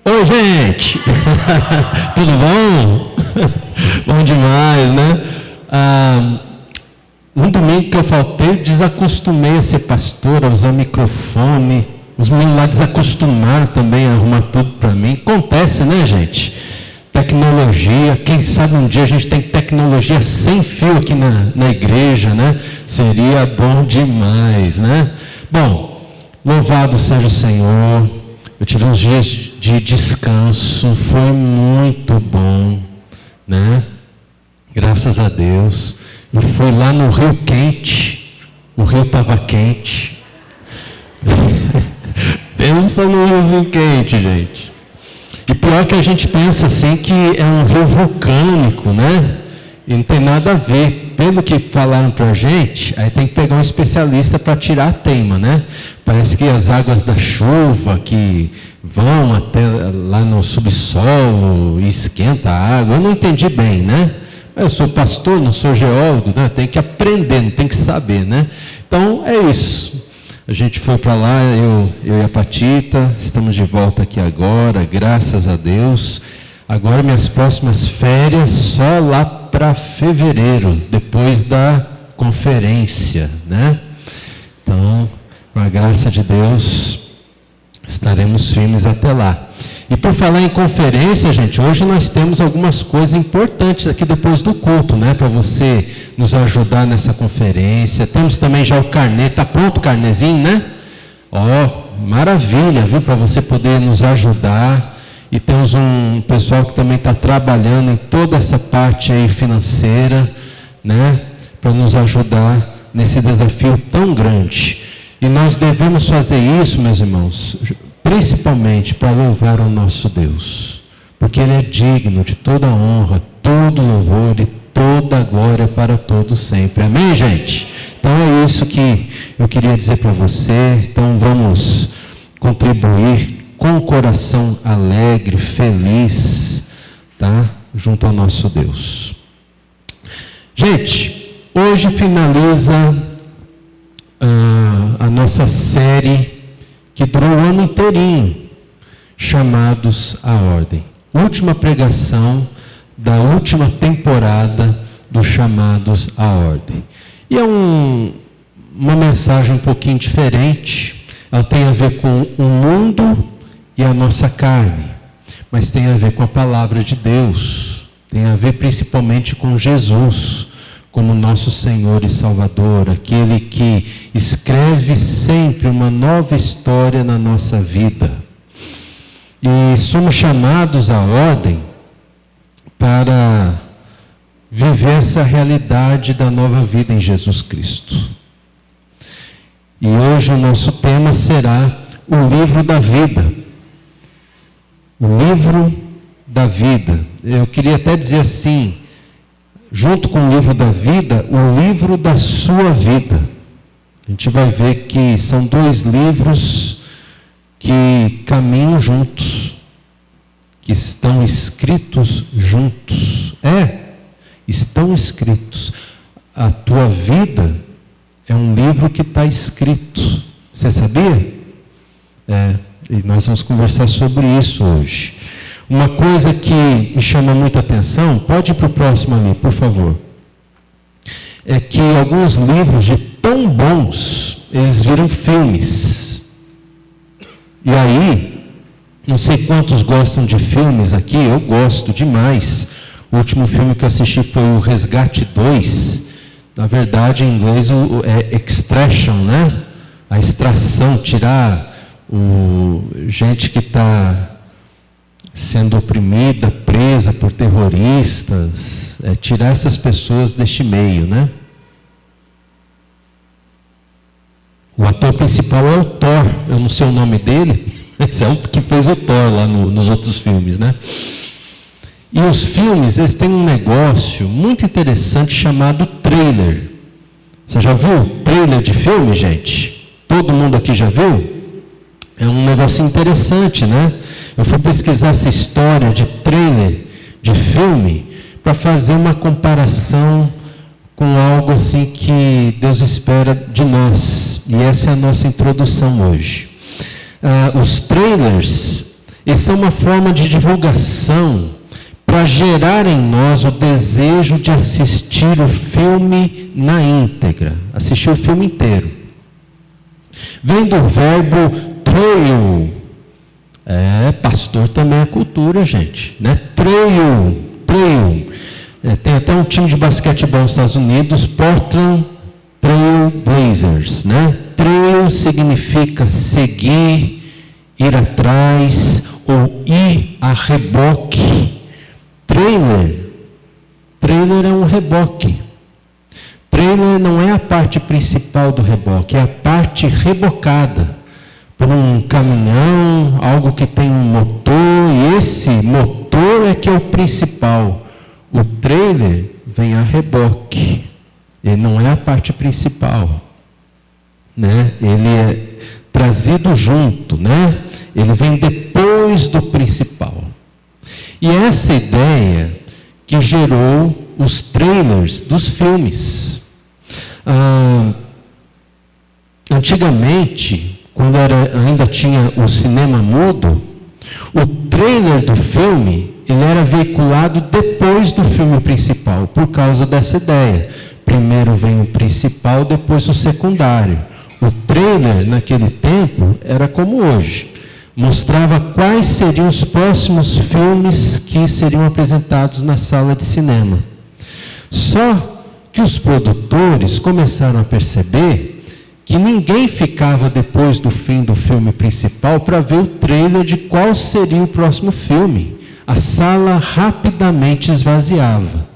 Oi, gente! Tudo bom? Bom demais, né? Um domingo que eu faltei, eu desacostumei a ser pastor, a usar microfone. Os meninos lá desacostumaram também a arrumar tudo para mim. Acontece, né, gente? Tecnologia, quem sabe um dia a gente tem tecnologia sem fio aqui na igreja, né? Seria bom demais, né? Bom, louvado seja o Senhor. Eu tive uns dias de descanso, foi muito bom, né? Graças a Deus. Eu fui lá no Rio quente, o rio estava quente. Pensa no riozinho quente, gente. E pior que a gente pensa assim que é um rio vulcânico, né? E não tem nada a ver. Pelo que falaram para a gente, aí tem que pegar um especialista para tirar a teima, né? Parece que as águas da chuva que vão até lá no subsolo e esquenta a água. Eu não entendi bem, né? Eu sou pastor, não sou geólogo, né? Tem que aprender, não tem que saber, né? Então é isso. A gente foi para lá, eu e a Patita, estamos de volta aqui agora, graças a Deus. Agora minhas próximas férias só lá para fevereiro, depois da conferência, né? Então, com a graça de Deus, estaremos firmes até lá. E por falar em conferência, gente, hoje nós temos algumas coisas importantes aqui depois do culto, né? Para você nos ajudar nessa conferência. Temos também já o carnê, tá pronto o carnezinho, né? Maravilha, viu? Para você poder nos ajudar. E temos um pessoal que também está trabalhando em toda essa parte aí financeira, né? Para nos ajudar nesse desafio tão grande. E nós devemos fazer isso, meus irmãos, principalmente para louvar o nosso Deus, porque Ele é digno de toda honra, todo louvor e toda glória para todos sempre. Amém, gente? Então é isso que eu queria dizer para você. Então vamos contribuir com o coração alegre, feliz, tá? Junto ao nosso Deus. Gente, hoje finaliza a nossa série que durou o ano inteirinho, chamados à ordem. Última pregação da última temporada dos chamados à ordem. E é uma mensagem um pouquinho diferente. Ela tem a ver com o mundo e a nossa carne, mas tem a ver com a palavra de Deus, tem a ver principalmente com Jesus, como nosso Senhor e Salvador, aquele que escreve sempre uma nova história na nossa vida. E somos chamados à ordem para viver essa realidade da nova vida em Jesus Cristo. E hoje o nosso tema será o livro da vida. O livro da vida. Eu queria até dizer assim, junto com o livro da vida, o livro da sua vida. A gente vai ver que são dois livros que caminham juntos, que estão escritos juntos. Estão escritos. A tua vida é um livro que está escrito. Você sabia? E nós vamos conversar sobre isso hoje. Uma coisa que me chama muita atenção, pode ir para o próximo ali, por favor. É que alguns livros de tão bons, eles viram filmes. E aí, não sei quantos gostam de filmes aqui, eu gosto demais. O último filme que eu assisti foi o Resgate 2. Na verdade, em inglês é Extraction, né? A extração, tirar gente que está sendo oprimida, presa por terroristas, tirar essas pessoas deste meio, né? O ator principal é o Thor, eu não sei o nome dele, mas é o que fez o Thor lá nos outros filmes, né? E os filmes, eles têm um negócio muito interessante chamado trailer. Você já viu trailer de filme, gente? Todo mundo aqui já viu? É um negócio interessante, né? Eu fui pesquisar essa história de trailer de filme para fazer uma comparação com algo assim que Deus espera de nós. E essa é a nossa introdução hoje. Os trailers, Eles são uma forma de divulgação para gerar em nós o desejo de assistir o filme na íntegra, assistir o filme inteiro. Vem do verbo trail. Pastor também é cultura, gente, né? Trail. Tem até um time de basquetebol nos Estados Unidos, Portland Trail Blazers, né? Trail significa seguir, ir atrás ou ir a reboque. Trailer é um reboque. Trailer não é a parte principal do reboque, é a parte rebocada por um caminhão, algo que tem um motor, e esse motor é que é o principal. O trailer vem a reboque, ele não é a parte principal, né? Ele é trazido junto, né? Ele vem depois do principal. E é essa ideia que gerou os trailers dos filmes. Antigamente, quando ainda tinha o cinema mudo, o trailer do filme ele era veiculado depois do filme principal, por causa dessa ideia. Primeiro vem o principal, depois o secundário. O trailer, naquele tempo, era como hoje. Mostrava quais seriam os próximos filmes que seriam apresentados na sala de cinema. Só que os produtores começaram a perceber que ninguém ficava depois do fim do filme principal para ver o trailer de qual seria o próximo filme. A sala rapidamente esvaziava.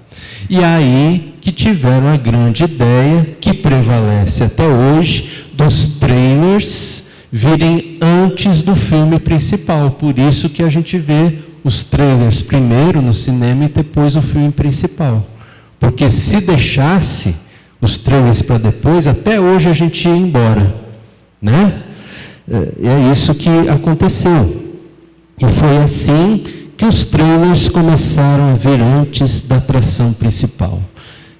E aí que tiveram a grande ideia, que prevalece até hoje, dos trailers virem antes do filme principal. Por isso que a gente vê os trailers primeiro no cinema e depois o filme principal. Porque se deixasse os trailers para depois, até hoje a gente ia embora, né? É isso que aconteceu. E foi assim que os trailers começaram a vir antes da atração principal.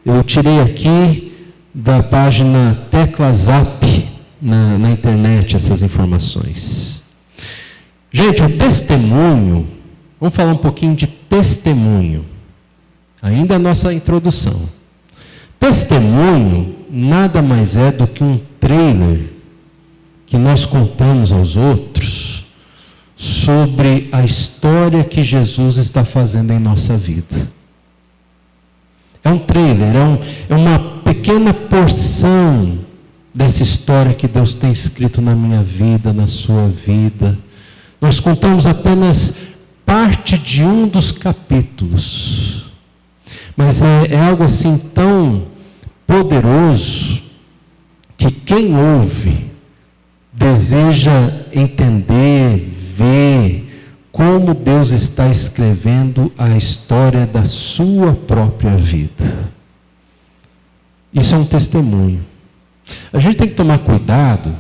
Eu tirei aqui da página Teclazap na internet essas informações. Gente, o testemunho, vamos falar um pouquinho de testemunho. Ainda a nossa introdução. Testemunho nada mais é do que um trailer que nós contamos aos outros sobre a história que Jesus está fazendo em nossa vida. É um trailer, é uma pequena porção dessa história que Deus tem escrito na minha vida, na sua vida. Nós contamos apenas parte de um dos capítulos. Mas é algo assim tão poderoso que quem ouve deseja entender, ver como Deus está escrevendo a história da sua própria vida. Isso é um testemunho. A gente tem que tomar cuidado,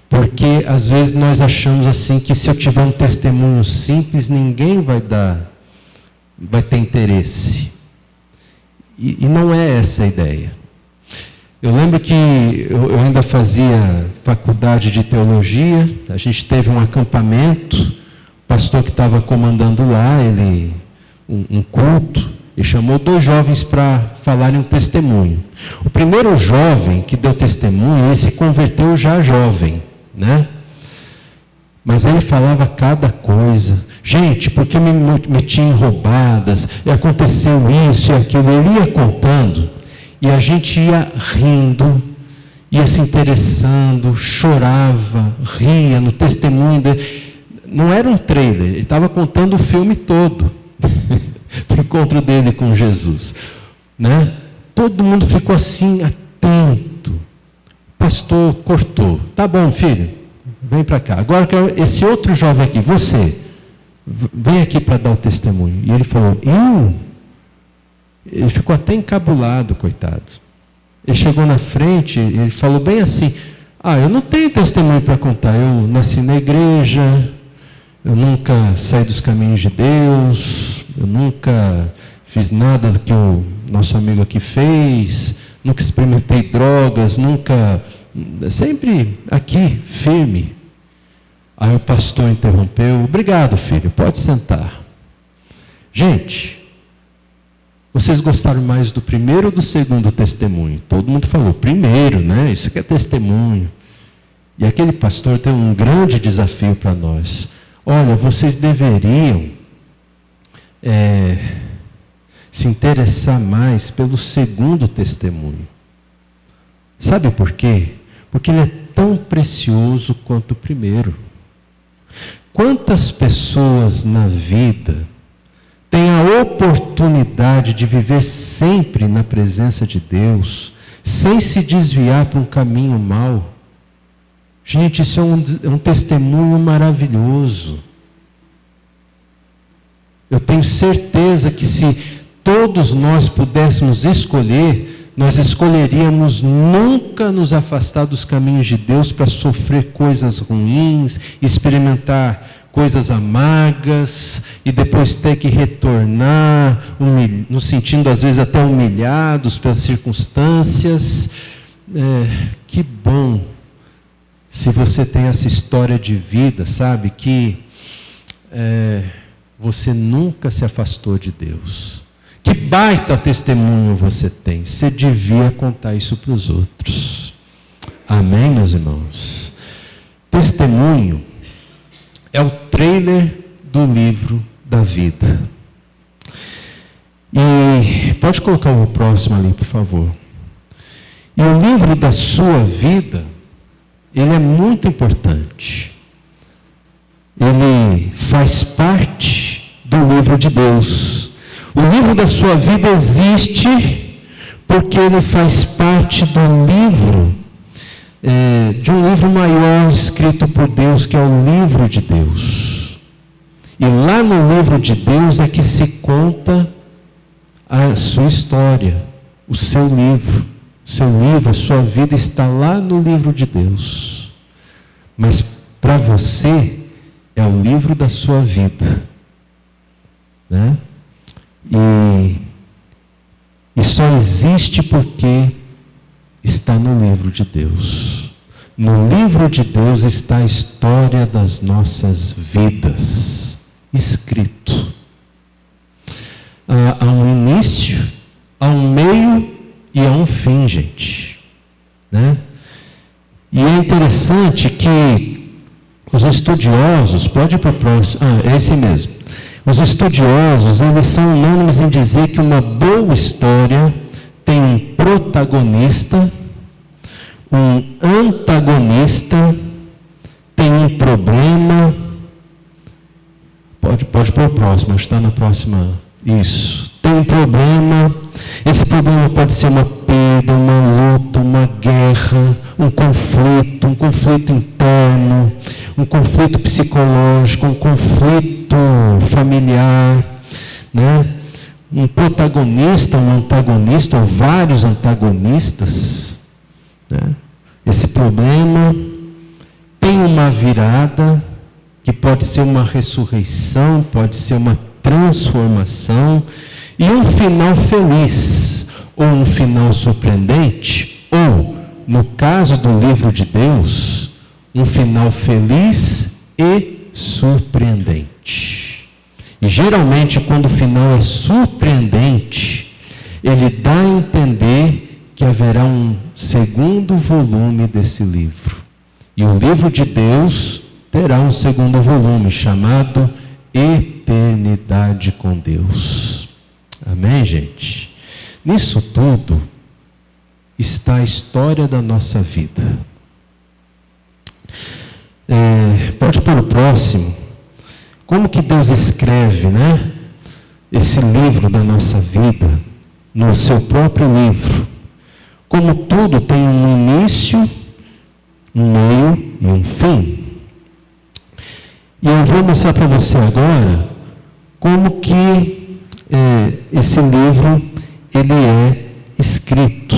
porque às vezes nós achamos assim que se eu tiver um testemunho simples, ninguém vai ter interesse. E não é essa a ideia. Eu lembro que eu ainda fazia faculdade de teologia, a gente teve um acampamento, o pastor que estava comandando lá, um culto, e chamou 2 jovens para falarem um testemunho. O primeiro jovem que deu testemunho, ele se converteu já jovem, né? Mas ele falava cada coisa. Gente, porque eu me meti em roubadas, e aconteceu isso e aquilo. Ele ia contando, e a gente ia rindo, ia se interessando, chorava, ria no testemunho dele. Não era um trailer, ele estava contando o filme todo, do encontro dele com Jesus, né? Todo mundo ficou assim, atento. O pastor cortou. Tá bom, filho, vem para cá. Agora esse outro jovem aqui, você, vem aqui para dar o testemunho. E ele falou, eu? Ele ficou até encabulado, coitado. Ele chegou na frente, ele falou bem assim, eu não tenho testemunho para contar, eu nasci na igreja, eu nunca saí dos caminhos de Deus, eu nunca fiz nada do que o nosso amigo aqui fez, nunca experimentei drogas, sempre aqui, firme. Aí o pastor interrompeu: obrigado, filho, pode sentar. Gente, vocês gostaram mais do primeiro ou do segundo testemunho? Todo mundo falou primeiro, né? Isso que é testemunho. E aquele pastor tem um grande desafio para nós. Olha, vocês deveriam se interessar mais pelo segundo testemunho. Sabe por quê? Porque ele é tão precioso quanto o primeiro. Quantas pessoas na vida têm a oportunidade de viver sempre na presença de Deus, sem se desviar para um caminho mau? Gente, isso é um testemunho maravilhoso. Eu tenho certeza que se todos nós pudéssemos escolher, nós escolheríamos nunca nos afastar dos caminhos de Deus para sofrer coisas ruins, experimentar coisas amargas e depois ter que retornar, nos sentindo às vezes até humilhados pelas circunstâncias. Que bom se você tem essa história de vida, sabe, que você nunca se afastou de Deus. Que baita testemunho você tem. Você devia contar isso para os outros. Amém, meus irmãos? Testemunho é o trailer do livro da vida. E pode colocar o próximo ali, por favor. E o livro da sua vida, ele é muito importante. Ele faz parte do livro de Deus. O livro da sua vida existe porque ele faz parte do livro, de um livro maior escrito por Deus, que é o livro de Deus. E lá no livro de Deus é que se conta a sua história, o seu livro. O seu livro, a sua vida está lá no livro de Deus. Mas para você é o livro da sua vida, né? E só existe porque está no livro de Deus. No livro de Deus está a história das nossas vidas, escrito. Há um início, há um meio e há um fim, gente, né? E é interessante que os estudiosos, pode ir para o próximo, é esse mesmo. Os estudiosos, eles são unânimes em dizer que uma boa história tem um protagonista, um antagonista, tem um problema. Pode para o próximo, acho que está na próxima. Isso. Tem um problema. Esse problema pode ser uma perda, uma luta, uma guerra, um conflito interno, um conflito psicológico, um conflito familiar, né? Um protagonista, um antagonista, ou vários antagonistas, né? Esse problema tem uma virada, que pode ser uma ressurreição, pode ser uma transformação, e um final feliz, ou um final surpreendente, ou, no caso do livro de Deus, um final feliz e surpreendente. E geralmente, quando o final é surpreendente, ele dá a entender que haverá um segundo volume desse livro. E o livro de Deus terá um segundo volume, chamado Eternidade com Deus. Amém, gente? Nisso tudo está a história da nossa vida. Pode pôr o próximo. Como que Deus escreve, né? Esse livro da nossa vida, no seu próprio livro. Como tudo tem um início, um meio e um fim. E eu vou mostrar para você agora como que esse livro ele é escrito.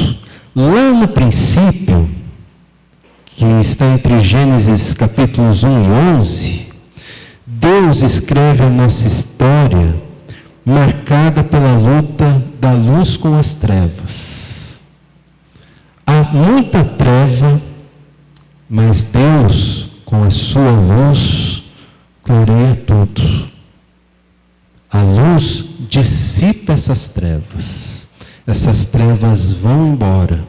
Lá no princípio, que está entre Gênesis capítulos 1 e 11, Deus escreve a nossa história marcada pela luta da luz com as trevas. Há muita treva, mas Deus com a sua luz, clareia tudo. A luz dissipa essas trevas. Essas trevas vão embora.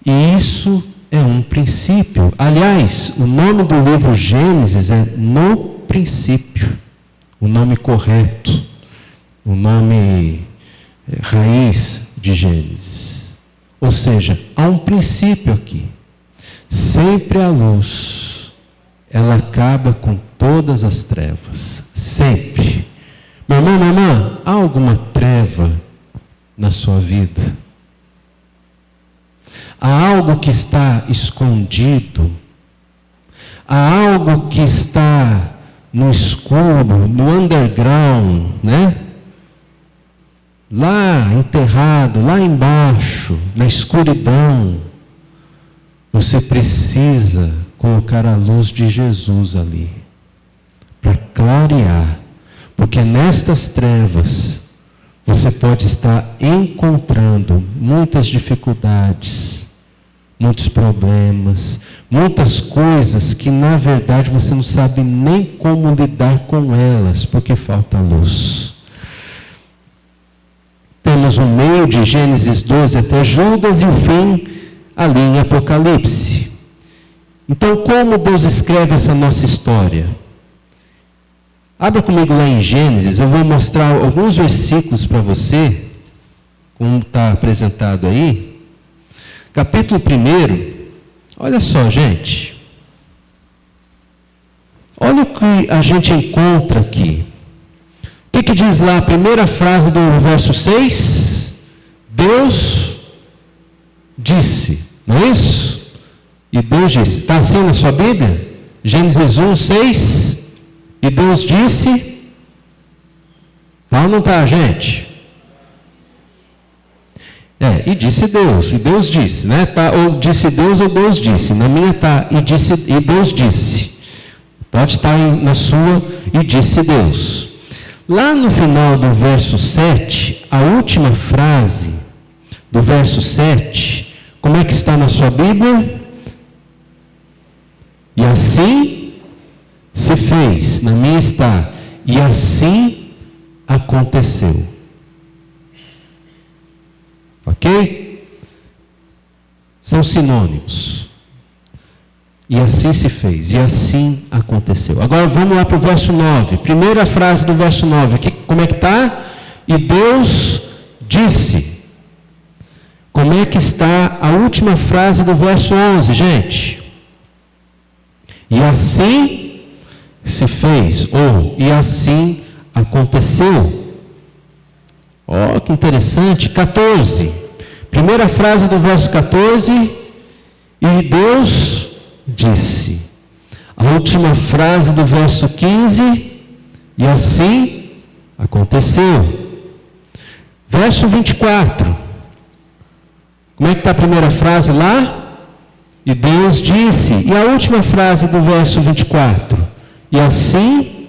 E isso é um princípio. Aliás, o nome do livro Gênesis é No Princípio. O nome correto. O nome raiz de Gênesis. Ou seja, há um princípio aqui. Sempre a luz, ela acaba com todas as trevas. Sempre. Meu irmão, minha irmã, há alguma treva na sua vida? Há algo que está escondido? Há algo que está no escuro, no underground, né? Lá enterrado, lá embaixo, na escuridão. Você precisa colocar a luz de Jesus ali, para clarear, porque nestas trevas você pode estar encontrando muitas dificuldades, muitos problemas, muitas coisas que na verdade você não sabe nem como lidar com elas, porque falta luz. Temos o meio de Gênesis 12 até Judas e o fim ali em Apocalipse. Então, como Deus escreve essa nossa história? Abra comigo lá em Gênesis, eu vou mostrar alguns versículos para você, como está apresentado aí. Capítulo 1, olha só, gente. Olha o que a gente encontra aqui. O que diz lá a primeira frase do verso 6? Deus disse, não é isso? E Deus disse, está assim na sua Bíblia? Gênesis 1, 6, e Deus disse, tá ou não está, gente? E disse Deus, e Deus disse, né? Tá, ou disse Deus ou Deus disse, na minha está, e Deus disse, pode estar na sua, e disse Deus. Lá no final do verso 7, a última frase do verso 7, como é que está na sua Bíblia? E assim se fez, na minha está, e assim aconteceu. Ok? São sinônimos. E assim se fez, e assim aconteceu. Agora vamos lá para o verso 9. Primeira frase do verso 9. Como é que está? E Deus disse. Como é que está a última frase do verso 11, gente? E assim se fez, ou e assim aconteceu. Ó, que interessante. 14. Primeira frase do verso 14. E Deus disse. A última frase do verso 15. E assim aconteceu. Verso 24. Como é que está a primeira frase lá? E Deus disse. E a última frase do verso 24? E assim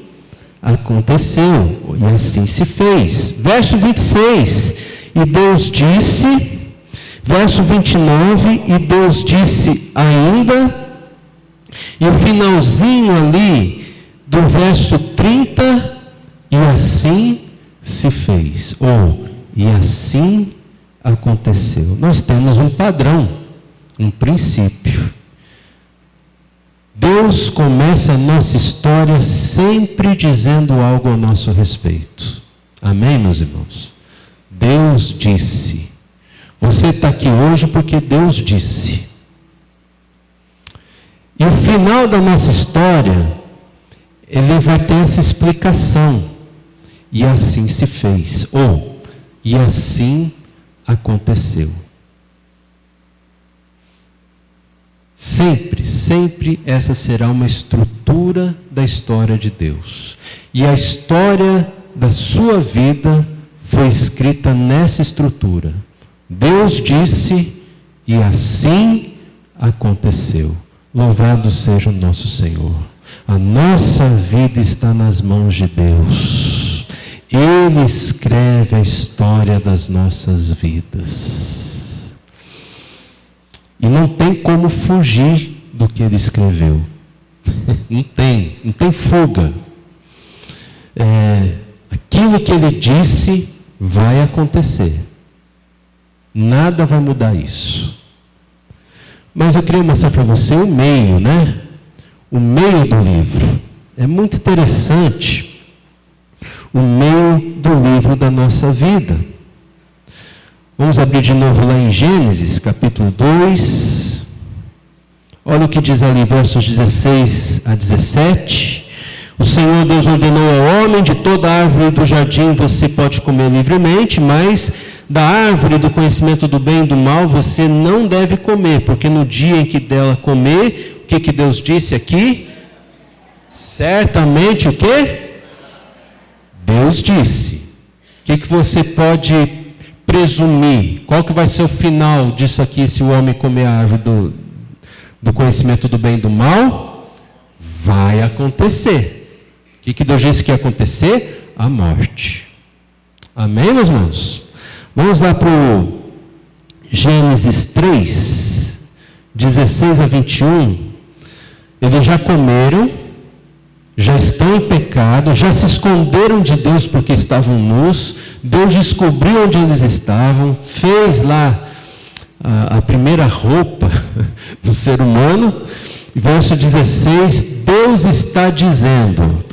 aconteceu. E assim se fez. Verso 26. E Deus disse. Verso 29. E Deus disse ainda. E o finalzinho ali do verso 30. E assim se fez. Ou, e assim aconteceu. Nós temos um padrão, um princípio. Deus começa a nossa história sempre dizendo algo a nosso respeito. Amém, meus irmãos? Deus disse. Você está aqui hoje porque Deus disse. E o final da nossa história, ele vai ter essa explicação. E assim se fez. Ou, e assim aconteceu. Sempre, sempre essa será uma estrutura da história de Deus. E a história da sua vida foi escrita nessa estrutura. Deus disse e assim aconteceu. Louvado seja o nosso Senhor. A nossa vida está nas mãos de Deus. Ele escreve a história das nossas vidas. E não tem como fugir do que ele escreveu. Não tem fuga. Aquilo que ele disse vai acontecer. Nada vai mudar isso. Mas eu queria mostrar para você o meio, né? O meio do livro. É muito interessante o meio do livro da nossa vida. Vamos abrir de novo lá em Gênesis, capítulo 2. Olha o que diz ali, versos 16 a 17. O Senhor Deus ordenou ao homem: de toda árvore do jardim você pode comer livremente, mas da árvore do conhecimento do bem e do mal você não deve comer, porque no dia em que dela comer, o que Deus disse aqui? Certamente o quê? Deus disse. O que você pode presumir? Qual que vai ser o final disso aqui, se o homem comer a árvore do conhecimento do bem e do mal? Vai acontecer. O que Deus disse que ia acontecer? A morte. Amém, meus irmãos? Vamos lá para o Gênesis 3, 16 a 21. Eles já comeram, já estão em pecado, já se esconderam de Deus porque estavam nus. Deus descobriu onde eles estavam, fez lá a primeira roupa do ser humano. Verso 16, Deus está dizendo: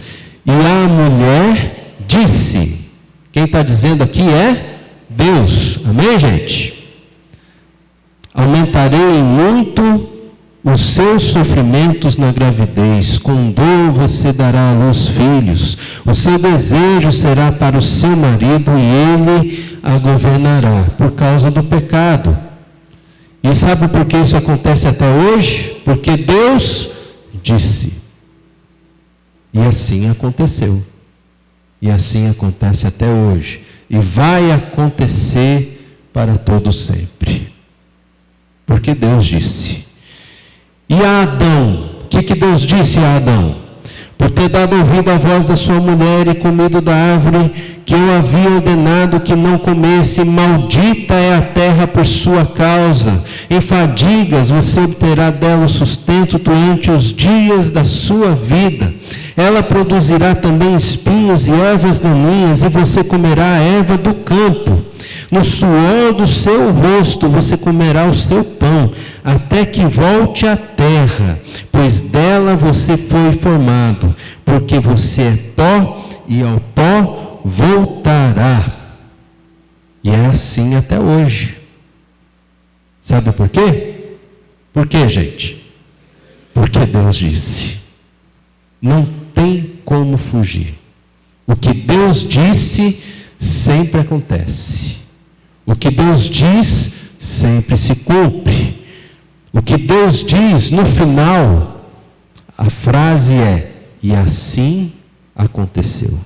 e a mulher disse. Quem está dizendo aqui é Deus. Amém, gente? Aumentarei muito os seus sofrimentos na gravidez, com dor você dará à luz filhos, o seu desejo será para o seu marido e ele a governará, por causa do pecado. E sabe por que isso acontece até hoje? Porque Deus disse. E assim aconteceu. E assim acontece até hoje. E vai acontecer para todo sempre. Porque Deus disse. E a Adão? O que Deus disse a Adão? Por ter dado ouvido à voz da sua mulher e comido da árvore que eu havia ordenado que não comesse, maldita é a terra por sua causa. Em fadigas você obterá dela o sustento durante os dias da sua vida. Ela produzirá também espinhos e ervas daninhas, e você comerá a erva do campo. No suor do seu rosto você comerá o seu pão, até que volte à terra, pois dela você foi formado, porque você é pó e ao pó voltará. E é assim até hoje. Sabe por quê? Por quê, gente? Porque Deus disse. Não tem como fugir. O que Deus disse sempre acontece. O que Deus diz sempre se cumpre. O que Deus diz no final, a frase é: e assim aconteceu.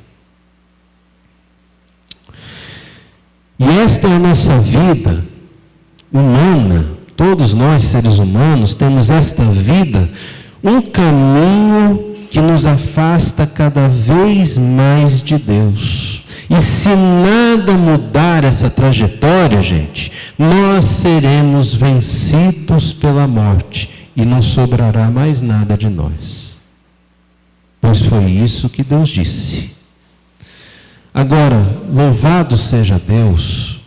E esta é a nossa vida humana. Todos nós, seres humanos, temos esta vida, um caminho que nos afasta cada vez mais de Deus. E se nada mudar essa trajetória, gente, nós seremos vencidos pela morte e não sobrará mais nada de nós. Pois foi isso que Deus disse. Agora, louvado seja Deus,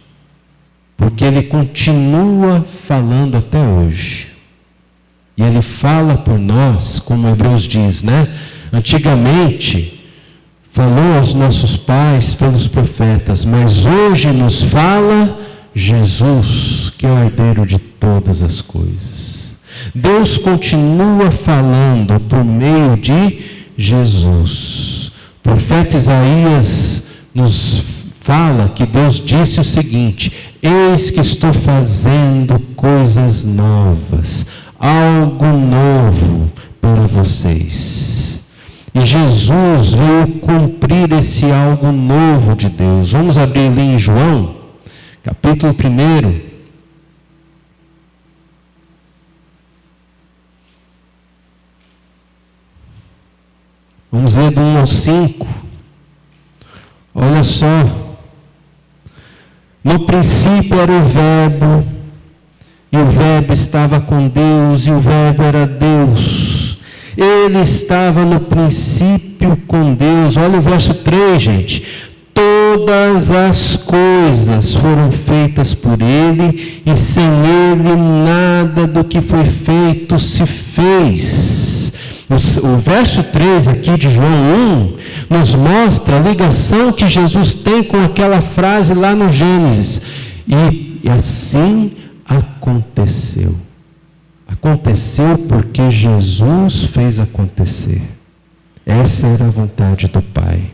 porque Ele continua falando até hoje. E Ele fala por nós, como Hebreus diz, né? Antigamente falou aos nossos pais pelos profetas, mas hoje nos fala Jesus, que é o herdeiro de todas as coisas. Deus continua falando por meio de Jesus. O profeta Isaías nos fala que Deus disse o seguinte: eis que estou fazendo coisas novas, algo novo para vocês. E Jesus veio cumprir esse algo novo de Deus. Vamos abrir ali em João, capítulo 1. Vamos ler do 1 ao 5. Olha só. No princípio era o Verbo, e o Verbo estava com Deus, e o Verbo era Deus. Ele estava no princípio com Deus. Olha o verso 3, gente. Todas as coisas foram feitas por Ele, e sem Ele nada do que foi feito se fez. O verso 3 aqui de João 1 nos mostra a ligação que Jesus tem com aquela frase lá no Gênesis. E assim aconteceu. Aconteceu porque Jesus fez acontecer. Essa era a vontade do Pai.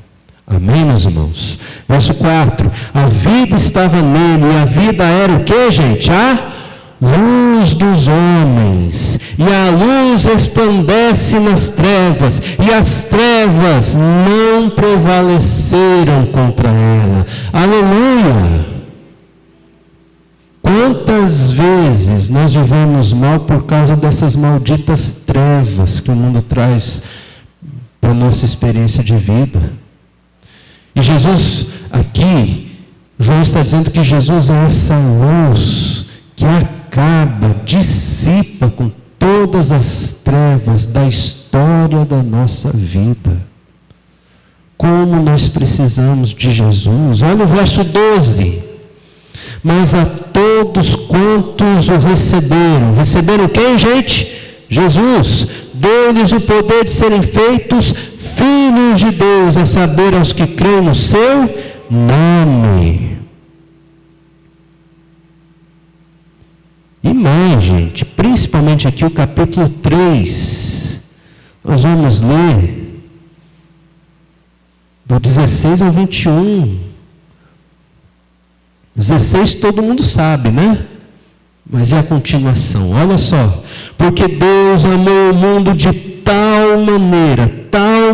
Amém, meus irmãos? Verso 4. A vida estava nele, e a vida era o que, gente? A luz dos homens. E a luz resplandece nas trevas, e as trevas não prevaleceram contra ela. Aleluia! Quantas vezes nós vivemos mal por causa dessas malditas trevas que o mundo traz para a nossa experiência de vida? E Jesus, aqui, João está dizendo que Jesus é essa luz que acaba, dissipa com todas as trevas da história da nossa vida. Como nós precisamos de Jesus. Olha o verso 12. Mas a todos quantos o receberam. Receberam quem, gente? Jesus. Deu-lhes o poder de serem feitos filhos de Deus, a saber, aos que creem no seu nome. E mais, gente, principalmente aqui o capítulo 3, nós vamos ler do 16 ao 21. 16 todo mundo sabe, né? Mas e a continuação? Olha só. Porque Deus amou o mundo de tal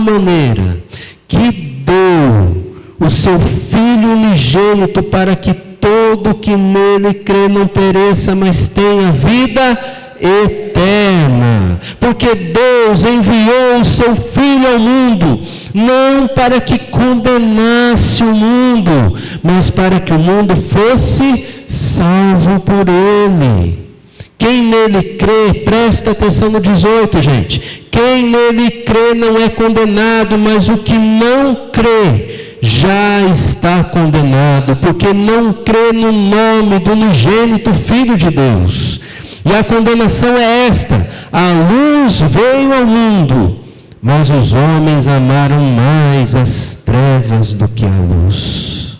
maneira, que deu o seu Filho unigênito para que todo que nele crê não pereça, mas tenha vida eterna. Porque Deus enviou o seu Filho ao mundo, não para que condenasse o mundo, mas para que o mundo fosse salvo por ele. Quem nele crê, presta atenção no 18, gente. Quem nele crê não é condenado, mas o que não crê já está condenado, porque não crê no nome do unigênito Filho de Deus. E a condenação é esta: a luz veio ao mundo, mas os homens amaram mais as trevas do que a luz,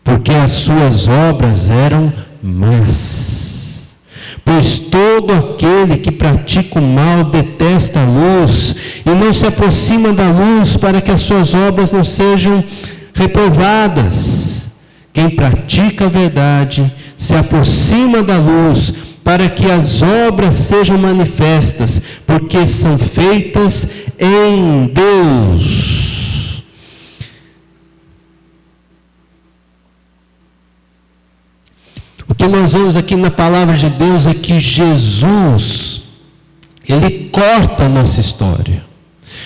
porque as suas obras eram más. Pois todo aquele que pratica o mal detesta a luz e não se aproxima da luz, para que as suas obras não sejam reprovadas. Quem pratica a verdade se aproxima da luz, para que as obras sejam manifestas, porque são feitas em Deus. O que nós vemos aqui na palavra de Deus é que Jesus, Ele corta a nossa história.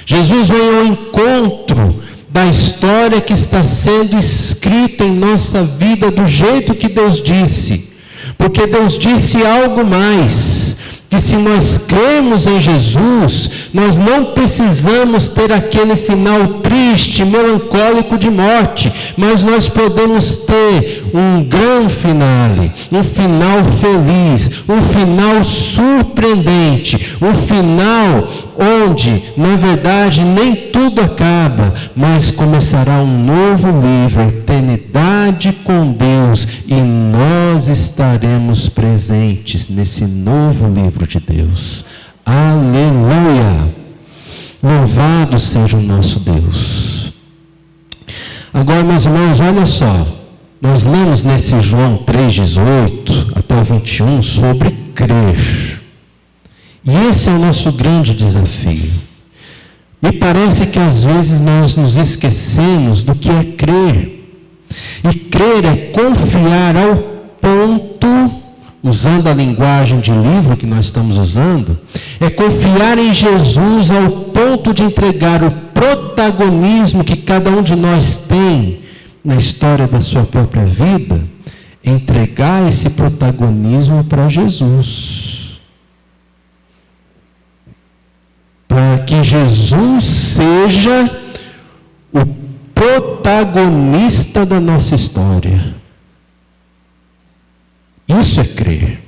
Jesus vem ao encontro da história que está sendo escrita em nossa vida do jeito que Deus disse. Porque Deus disse algo mais, que se nós cremos em Jesus, nós não precisamos ter aquele final triste, melancólico de morte, mas nós podemos ter um grande finale, um final feliz, um final surpreendente, um final onde, na verdade, nem tudo acaba, mas começará um novo livro, a eternidade com Deus, e nós estaremos presentes nesse novo livro de Deus. Aleluia! Louvado seja o nosso Deus. Agora, meus irmãos, olha só, nós lemos nesse João 3,18 até o 21 sobre crer. E esse é o nosso grande desafio. Me parece que às vezes nós nos esquecemos do que é crer. E crer é confiar ao ponto, usando a linguagem de livro que nós estamos usando, é confiar em Jesus ao ponto de entregar o protagonismo que cada um de nós tem na história da sua própria vida, entregar esse protagonismo para Jesus. para que Jesus seja o protagonista da nossa história. Isso é crer.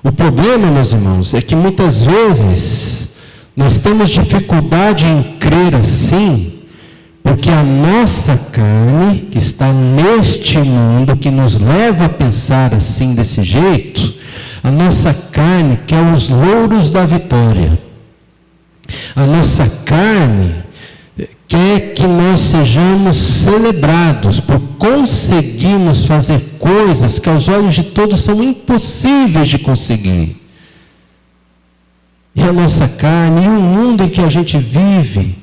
O problema, meus irmãos, é que muitas vezes nós temos dificuldade em crer assim, porque a nossa carne, que está neste mundo, que nos leva a pensar assim, desse jeito, a nossa carne quer os louros da vitória. A nossa carne quer que nós sejamos celebrados por conseguirmos fazer coisas que aos olhos de todos são impossíveis de conseguir. E a nossa carne, e o mundo em que a gente vive,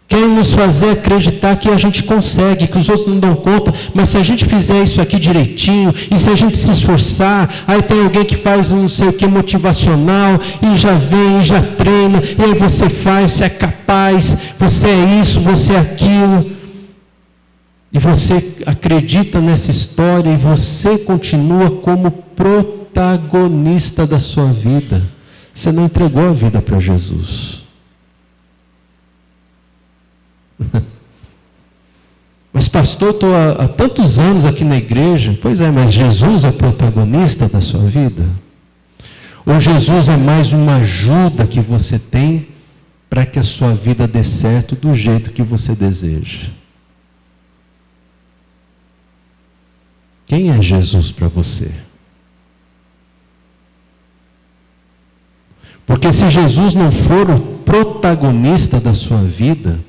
quer nos fazer acreditar que a gente consegue, que os outros não dão conta, mas se a gente fizer isso aqui direitinho, e se a gente se esforçar, aí tem alguém que faz um não sei o que motivacional, e já vem, e já treina, e aí você faz, você é capaz, você é isso, você é aquilo, e você acredita nessa história, e você continua como protagonista da sua vida. Você não entregou a vida para Jesus. Mas pastor, estou há tantos anos aqui na igreja. Pois é, mas Jesus é o protagonista da sua vida? Ou Jesus é mais uma ajuda que você tem para que a sua vida dê certo do jeito que você deseja? Quem é Jesus para você? Porque se Jesus não for o protagonista da sua vida,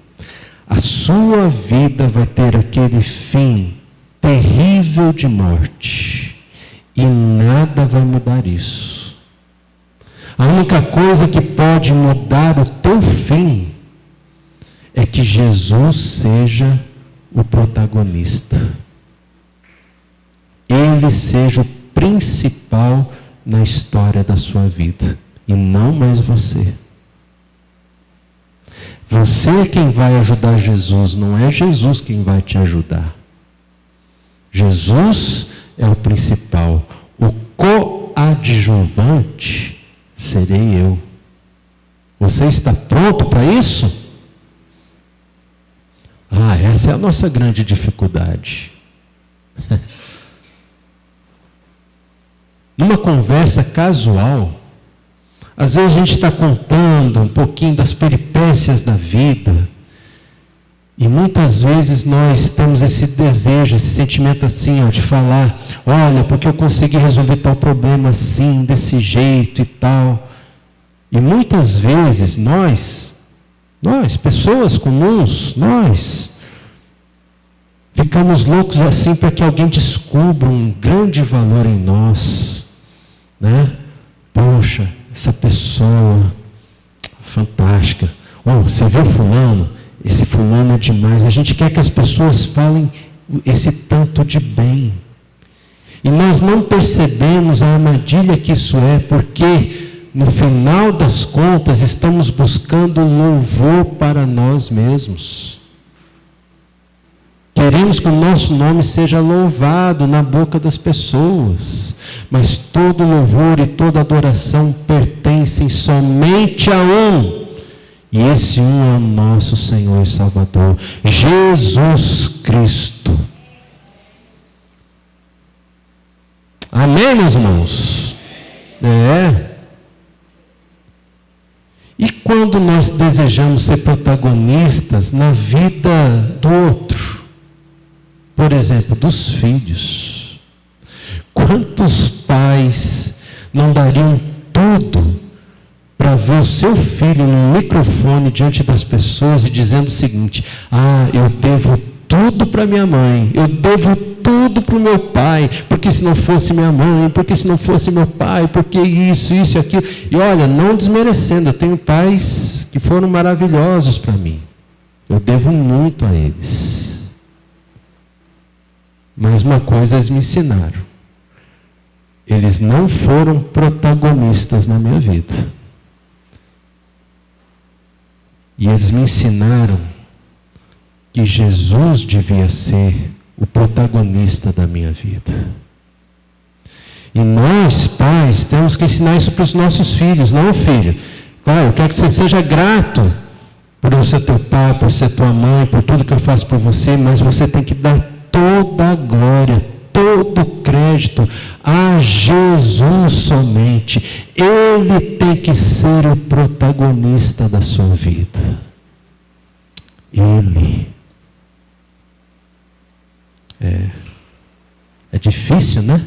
a sua vida vai ter aquele fim terrível de morte. E nada vai mudar isso. A única coisa que pode mudar o teu fim é que Jesus seja o protagonista. Ele seja o principal na história da sua vida. E não mais você. Você é quem vai ajudar Jesus, não é Jesus quem vai te ajudar. Jesus é o principal. O coadjuvante serei eu. Você está pronto para isso? Essa é a nossa grande dificuldade. Numa conversa casual, às vezes a gente está contando um pouquinho das peripécias da vida, e muitas vezes nós temos esse desejo, esse sentimento assim, de falar, olha, porque eu consegui resolver tal problema assim, desse jeito e tal. E muitas vezes nós, pessoas comuns, nós ficamos loucos assim para que alguém descubra um grande valor em nós, né? Poxa, essa pessoa fantástica. Você viu fulano? Esse fulano é demais. A gente quer que as pessoas falem esse tanto de bem. E nós não percebemos a armadilha que isso é, porque no final das contas estamos buscando louvor para nós mesmos. Queremos que o nosso nome seja louvado na boca das pessoas, mas todo louvor e toda adoração pertencem somente a um, e esse um é o nosso Senhor e Salvador, Jesus Cristo. Amém, meus irmãos? E quando nós desejamos ser protagonistas na vida do outro, por exemplo, dos filhos, quantos pais não dariam tudo para ver o seu filho no microfone diante das pessoas e dizendo o seguinte: eu devo tudo para minha mãe, eu devo tudo para o meu pai, porque se não fosse minha mãe, porque se não fosse meu pai, porque isso e aquilo. E olha, não desmerecendo, eu tenho pais que foram maravilhosos para mim, eu devo muito a eles. Mas uma coisa eles me ensinaram: eles não foram protagonistas na minha vida. E eles me ensinaram que Jesus devia ser o protagonista da minha vida. E nós, pais, temos que ensinar isso para os nossos filhos, não, filho? Pai, eu quero que você seja grato por eu ser teu pai, por ser tua mãe, por tudo que eu faço por você, mas você tem que dar toda a glória, todo o crédito a Jesus somente. Ele tem que ser o protagonista da sua vida. Ele. É difícil, né?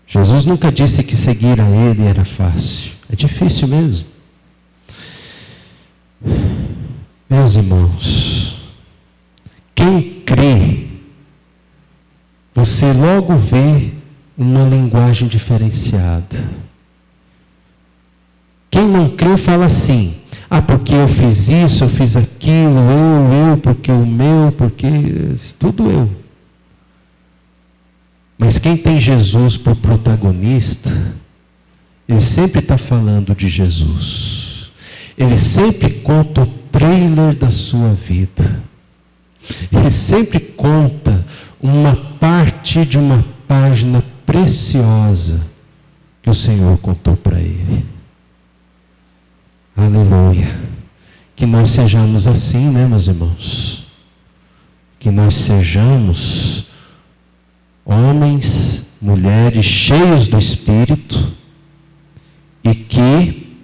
Jesus nunca disse que seguir a Ele era fácil. É difícil mesmo. Meus irmãos, quem crê, você logo vê uma linguagem diferenciada. Quem não crê fala assim: ah, porque eu fiz isso, eu fiz aquilo, porque o meu, porque tudo eu. Mas quem tem Jesus por protagonista, ele sempre está falando de Jesus. Ele sempre conta o trailer da sua vida. Ele sempre conta uma parte de uma página preciosa que o Senhor contou para ele. Aleluia. Que nós sejamos assim, né, meus irmãos? Que nós sejamos homens, mulheres cheios do Espírito e que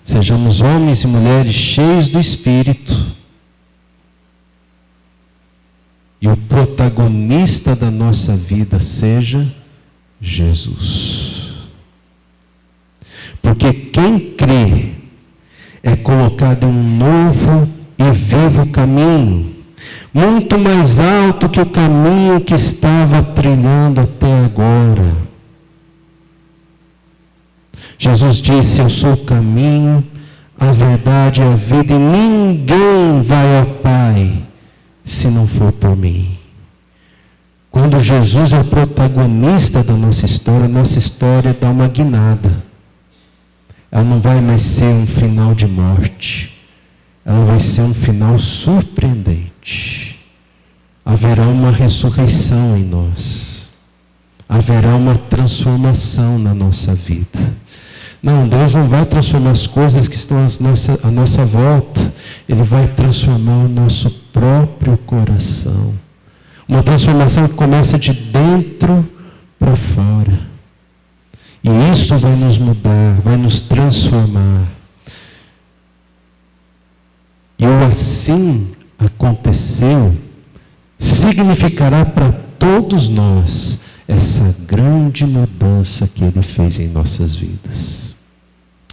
sejamos homens e mulheres cheios do Espírito e o protagonista da nossa vida seja Jesus. Porque quem crê é colocado em um novo e vivo caminho, muito mais alto que o caminho que estava trilhando até agora. Jesus disse: eu sou o caminho, a verdade e a vida, e ninguém vai ao Pai se não for por mim. Quando Jesus é o protagonista da nossa história dá uma guinada. Ela não vai mais ser um final de morte. Ela vai ser um final surpreendente. Haverá uma ressurreição em nós. Haverá uma transformação na nossa vida. Não, Deus não vai transformar as coisas que estão à nossa volta. Ele vai transformar o nosso próprio coração. Uma transformação que começa de dentro para fora. E isso vai nos mudar, vai nos transformar. E o assim aconteceu significará para todos nós essa grande mudança que Ele fez em nossas vidas.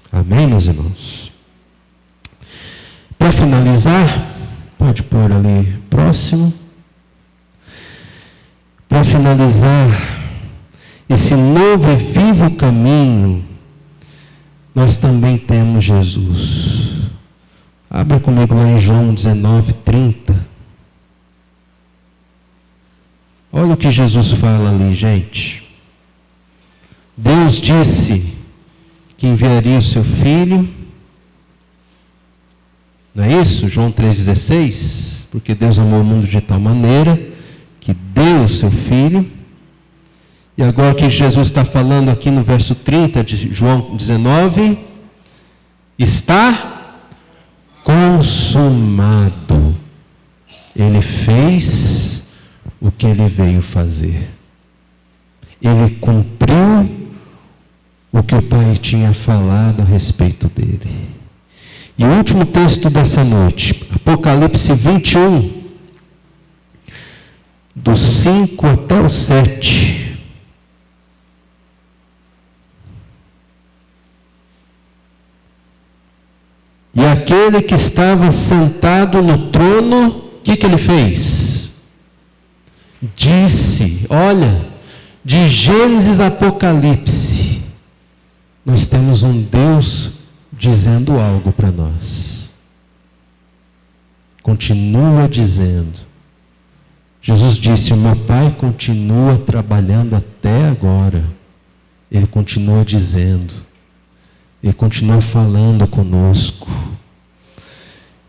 Amém, meus irmãos? Para finalizar, pode pôr ali próximo. Para finalizar esse novo e vivo caminho, nós também temos Jesus. Abra comigo lá em João 19:30. Olha o que Jesus fala ali, gente. Deus disse que enviaria o seu Filho. Não é isso? João 3,16. Porque Deus amou o mundo de tal maneira que deu o seu Filho. E agora o que Jesus está falando aqui no verso 30 de João 19. Está consumado. Ele fez o que ele veio fazer. Ele cumpriu o que o Pai tinha falado a respeito dele. E o último texto dessa noite, Apocalipse 21, do 5 até o 7. E aquele que estava sentado no trono, o que ele fez? Disse, olha, de Gênesis a Apocalipse, nós temos um Deus dizendo algo para nós. Continua dizendo. Jesus disse, o meu Pai continua trabalhando até agora. Ele continua dizendo. Ele continua falando conosco.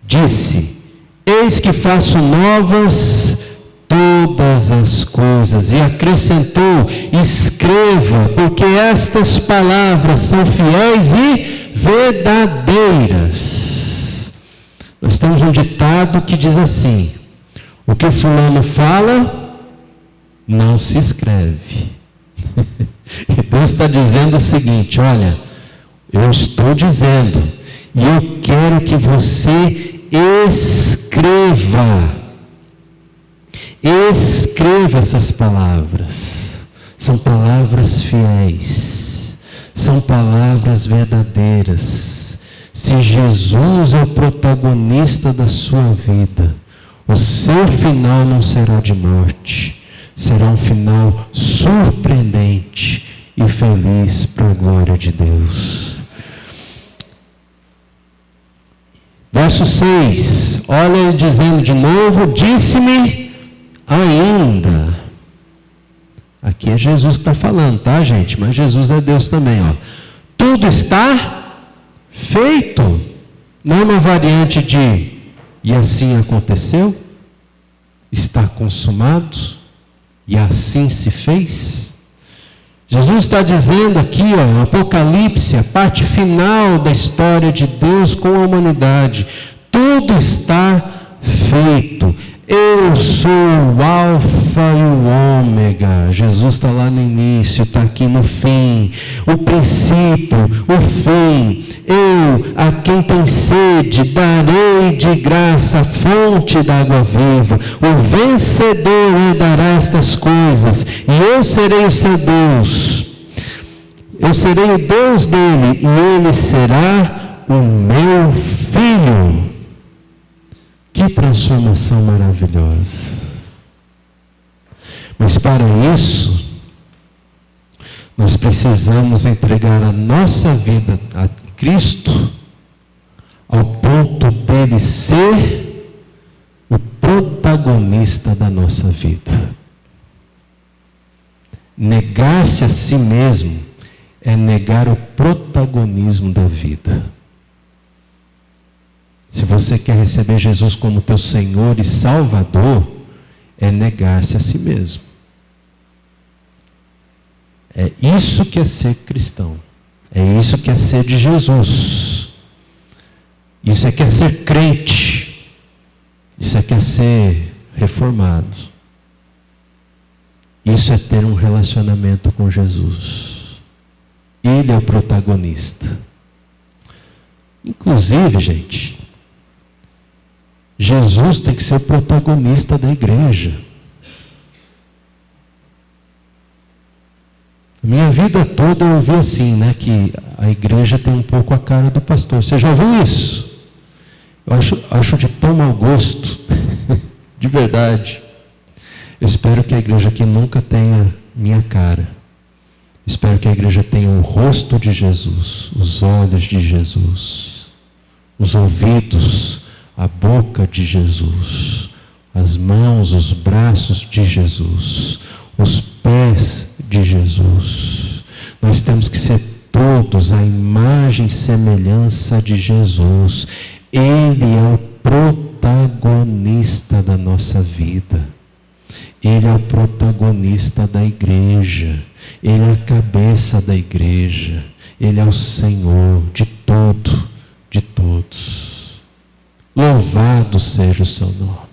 Disse, eis que faço novas todas todas as coisas. E acrescentou: escreva, porque estas palavras são fiéis e verdadeiras. Nós temos um ditado que diz assim: o que fulano fala, não se escreve. E Deus está dizendo o seguinte: olha, eu estou dizendo, e eu quero que você escreva essas palavras. São palavras fiéis, são palavras verdadeiras. Se Jesus é o protagonista da sua vida, o seu final não será de morte, será um final surpreendente e feliz para a glória de Deus. Verso 6, olha ele dizendo de novo: disse-me ainda. Aqui é Jesus que está falando, tá, gente? Mas Jesus é Deus também, ó. Tudo está feito. Não é uma variante de e assim aconteceu, está consumado, e assim se fez. Jesus está dizendo aqui, ó, Apocalipse, a parte final da história de Deus com a humanidade: tudo está feito. Eu sou o Alfa e o Ômega. Jesus está lá no início, está aqui no fim. O princípio, o fim. Eu, a quem tem sede, darei de graça a fonte da água viva. O vencedor herdará estas coisas, e eu serei o seu Deus. Eu serei o Deus dele, e ele será o meu filho. Que transformação maravilhosa. Mas para isso, nós precisamos entregar a nossa vida a Cristo, ao ponto dele ser o protagonista da nossa vida. Negar-se a si mesmo é negar o protagonismo da vida. Se você quer receber Jesus como teu Senhor e Salvador, é negar-se a si mesmo. É isso que é ser cristão. É isso que é ser de Jesus. Isso é que é ser crente. Isso é que é ser reformado. Isso é ter um relacionamento com Jesus. Ele é o protagonista. Inclusive, gente, Jesus tem que ser o protagonista da igreja. Minha vida toda eu ouvi assim, né, que a igreja tem um pouco a cara do pastor. Você já ouviu isso? Eu acho de tão mau gosto, de verdade. Eu espero que a igreja aqui nunca tenha minha cara. Espero que a igreja tenha o rosto de Jesus, os olhos de Jesus, os ouvidos, a boca de Jesus, as mãos, os braços de Jesus, os pés de Jesus. Nós temos que ser todos a imagem e semelhança de Jesus. Ele é o protagonista da nossa vida. Ele é o protagonista da igreja. Ele é a cabeça da igreja. Ele é o Senhor de tudo, de todos. Louvado seja o seu nome.